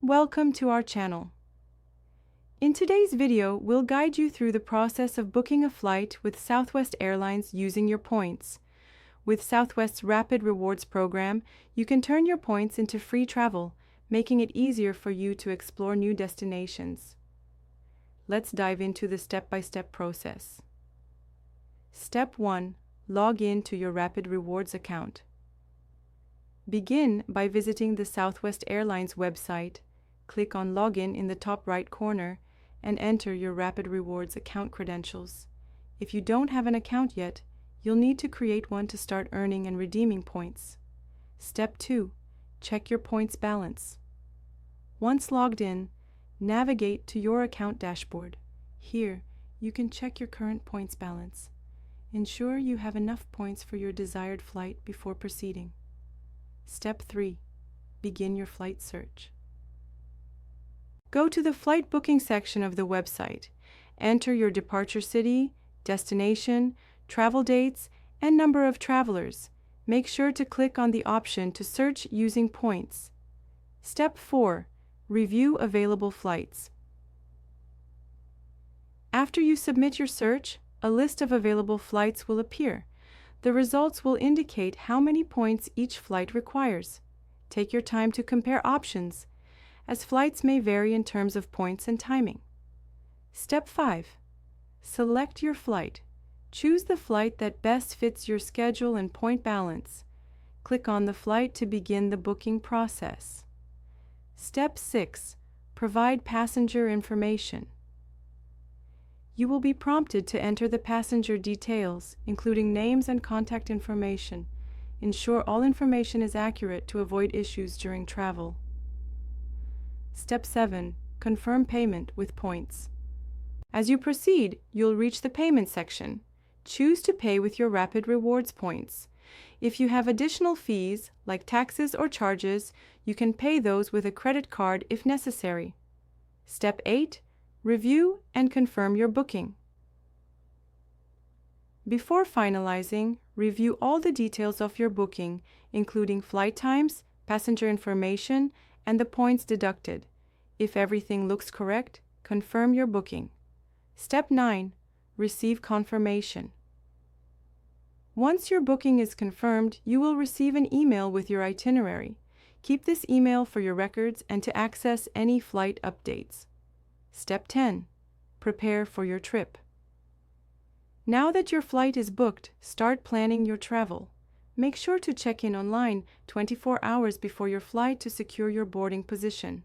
Welcome to our channel. In today's video, we'll guide you through the process of booking a flight with Southwest Airlines using your points. With Southwest's Rapid Rewards program, you can turn your points into free travel, making it easier for you to explore new destinations. Let's dive into the step-by-step process. Step 1. Log in to your Rapid Rewards account. Begin by visiting the Southwest Airlines website. Click on Login in the top right corner and enter your Rapid Rewards account credentials. If you don't have an account yet, you'll need to create one to start earning and redeeming points. Step 2. Check your points balance. Once logged in, navigate to your account dashboard. Here, you can check your current points balance. Ensure you have enough points for your desired flight before proceeding. Step 3. Begin your flight search. Go to the flight booking section of the website. Enter your departure city, destination, travel dates, and number of travelers. Make sure to click on the option to search using points. Step 4. Review available flights. After you submit your search, a list of available flights will appear. The results will indicate how many points each flight requires. Take your time to compare options, as flights may vary in terms of points and timing. Step 5. Select your flight. Choose the flight that best fits your schedule and point balance. Click on the flight to begin the booking process. Step 6. Provide passenger information. You will be prompted to enter the passenger details, including names and contact information. Ensure all information is accurate to avoid issues during travel. Step 7. Confirm payment with points. As you proceed, you'll reach the payment section. Choose to pay with your Rapid Rewards points. If you have additional fees, like taxes or charges, you can pay those with a credit card if necessary. Step 8. Review and confirm your booking. Before finalizing, review all the details of your booking, including flight times, passenger information, and the points deducted. If everything looks correct, confirm your booking. Step 9. Receive confirmation. Once your booking is confirmed, you will receive an email with your itinerary. Keep this email for your records and to access any flight updates. Step 10. Prepare for your trip. Now that your flight is booked, start planning your travel. Make sure to check in online 24 hours before your flight to secure your boarding position.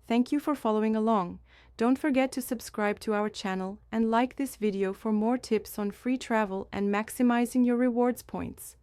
Thank you for following along. Don't forget to subscribe to our channel and like this video for more tips on free travel and maximizing your rewards points.